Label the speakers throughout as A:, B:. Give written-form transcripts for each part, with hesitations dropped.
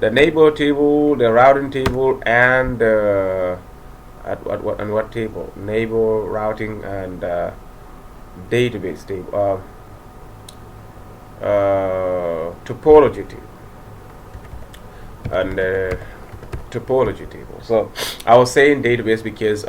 A: the neighbor table, the routing table, and what table? Neighbor, routing, and database table, topology table, and topology table. So I was saying database because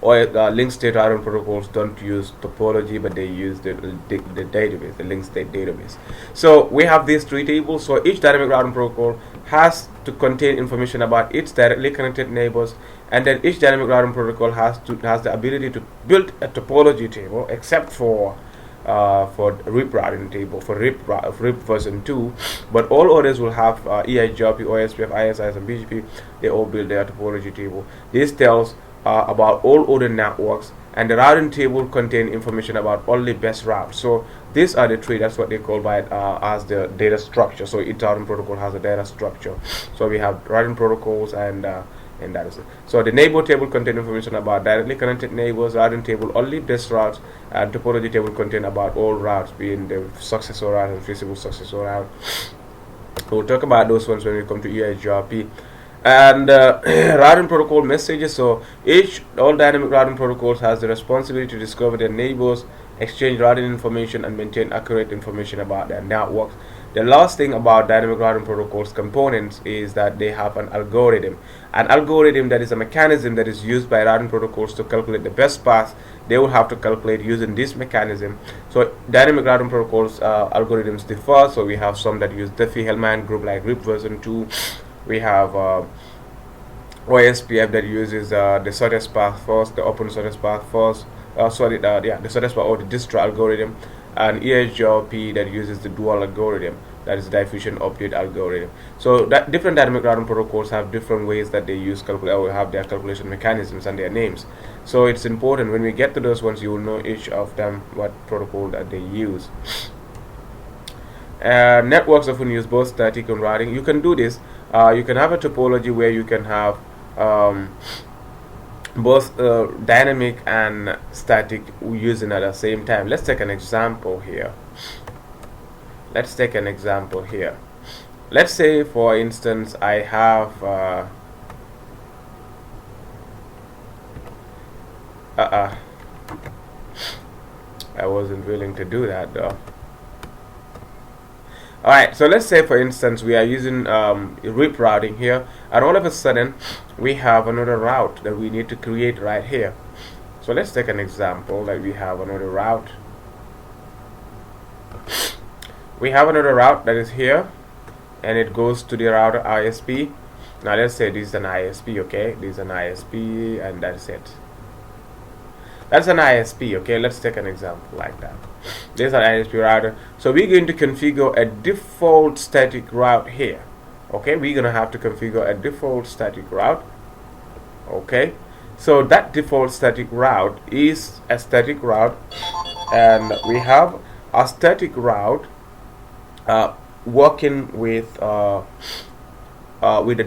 A: link state routing protocols don't use topology, but they use the database, the link state database. So we have these three tables. So each dynamic routing protocol has to contain information about its directly connected neighbors, and then each dynamic routing protocol has the ability to build a topology table, except for RIP routing table, for RIP version 2, but all others will have EIGRP, OSPF, ISIS, and BGP. They all build their topology table. This tells about all other networks, and the routing table contain information about only best routes. So these are the three. That's what they call by as the data structure. So each routing protocol has a data structure. So we have routing protocols, and that is it. So the neighbor table contain information about directly connected neighbors. Routing table only best routes, and topology table contain about all routes, being the successor route and feasible successor route. We'll talk about those ones when we come to EIGRP. And routing protocol messages. So all dynamic routing protocols has the responsibility to discover their neighbors, exchange routing information, and maintain accurate information about their networks. The last thing about dynamic routing protocols components is that they have an algorithm. An algorithm, that is a mechanism that is used by routing protocols to calculate the best path they will have to calculate using this mechanism. So dynamic routing protocols algorithms differ. So we have some that use Diffie-Hellman group, like RIP version 2. We have OSPF that uses the shortest path first, the open shortest path first. The shortest path, or the distro algorithm, and EIGRP that uses the dual algorithm, that is the diffusion update algorithm. So that different dynamic routing protocols have different ways that they use have their calculation mechanisms and their names. So it's important when we get to those ones, you will know each of them what protocol that they use. Networks often use both static and routing. You can do this. You can have a topology where you can have both dynamic and static using at the same time. Let's take an example here. Let's say, for instance, I have I wasn't willing to do that though. Alright, so let's say, for instance, we are using RIP routing here, and all of a sudden we have another route that we need to create right here. So let's take an example that we have another route. We have another route that is here, and it goes to the router ISP. Now let's say this is an ISP, okay? This is an ISP, and that's it. That's an ISP, okay? Let's take an example like that. This is an ISP router. So we're going to configure a default static route here. Okay, we're going to have to configure a default static route. Okay, so that default static route is a static route, and we have a static route working with the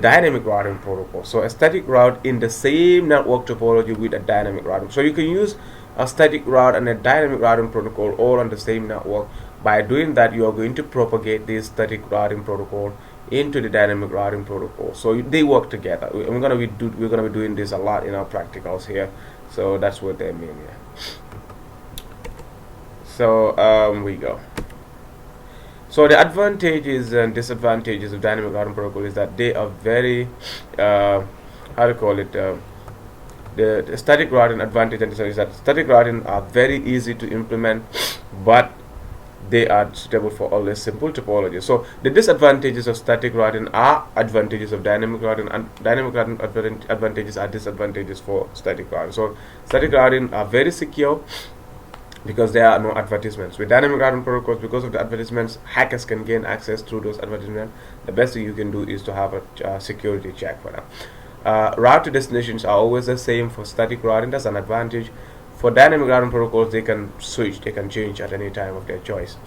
A: dynamic routing protocol. So a static route in the same network topology with a dynamic routing. So you can use a static route and a dynamic routing protocol all on the same network. By doing that, you are going to propagate this static routing protocol into the dynamic routing protocol. So they work together. We're gonna be doing this a lot in our practicals here. So that's what they mean here. So we go. So the advantages and disadvantages of dynamic routing protocol is that they are very how to call it. The static routing advantage and disadvantage is that static routing are very easy to implement, but they are suitable for only simple topology. So the disadvantages of static routing are advantages of dynamic routing, and dynamic routing advantages are disadvantages for static routing. So static routing are very secure because there are no advertisements. With dynamic routing protocols, because of the advertisements, hackers can gain access through those advertisements. The best thing you can do is to have a security check for them. Route to destinations are always the same for static routing. That's an advantage. For dynamic routing protocols, they can switch, they can change at any time of their choice.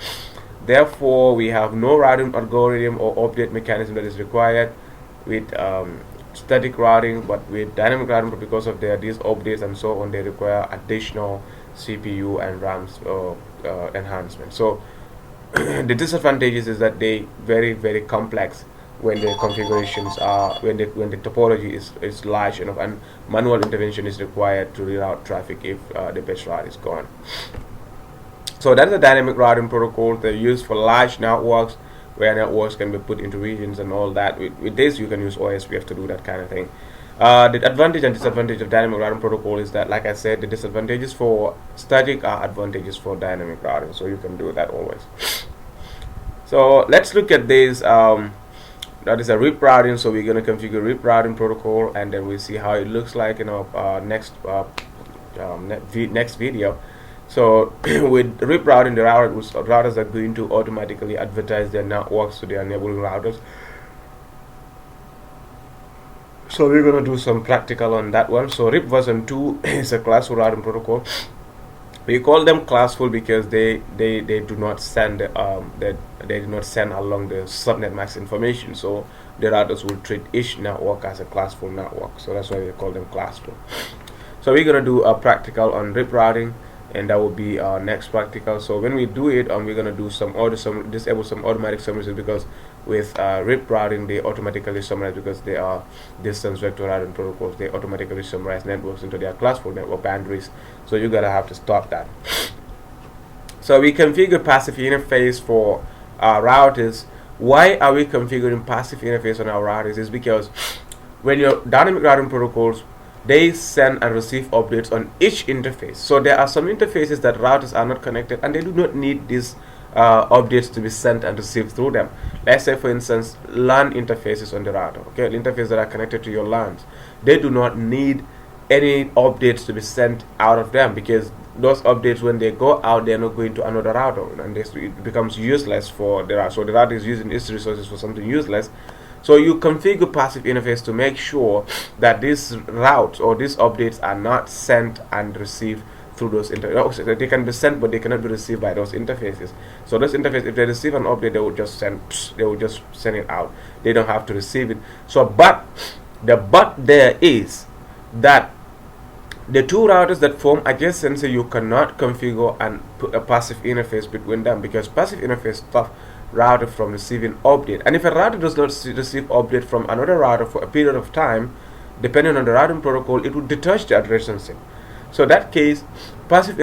A: Therefore, we have no routing algorithm or update mechanism that is required with static routing, but with dynamic routing, because of these updates and so on, they require additional CPU and RAM enhancement. So the disadvantages is that they very complex when the configurations are when the topology is large enough and manual intervention is required to reroute traffic if the best route is gone. So that's the dynamic routing protocol. They're used for large networks where networks can be put into regions and all that. With this, you can use OSPF to do that kind of thing. The advantage and disadvantage of dynamic routing protocol is that, like I said, the disadvantages for static are advantages for dynamic routing. So you can do that always. So let's look at this. That is a RIP routing. So we're going to configure RIP routing protocol, and then we'll see how it looks like in our next video. So with RIP routing, the routers are going to automatically advertise their networks to their neighboring routers. So we're going to do some practical on that one. So RIP version 2 is a classful routing protocol. We call them classful because they do not send they do not send along the subnet mask information. So the routers will treat each network as a classful network. So that's why we call them classful. So we're going to do a practical on RIP routing, and that will be our next practical. So when we do it, we're going to do disable some automatic summaries, because with RIP routing they automatically summarize, because they are distance vector routing protocols. They automatically summarize networks into their classful network boundaries. So you gotta have to stop that. So we configure passive interface for our routers. Why are we configuring passive interface on our routers? Is because when your dynamic routing protocols, they send and receive updates on each interface. So there are some interfaces that routers are not connected, and they do not need these updates to be sent and received through them. Let's say, for instance, LAN interfaces on the router. Okay, the interfaces that are connected to your LANs, they do not need any updates to be sent out of them, because those updates, when they go out, they are not going to another router, and it becomes useless for the router. So the router is using its resources for something useless. So you configure passive interface to make sure that these routes or these updates are not sent and received through those interfaces. They can be sent, but they cannot be received by those interfaces. So those interfaces, if they receive an update, they will just send it out. They don't have to receive it. So, but the but there is that the two routers that form adjacency, you cannot configure and put a passive interface between them, because passive interface stuff router from receiving update. And if a router does not receive update from another router for a period of time, depending on the routing protocol, it would detach the adjacency. So in that case, passive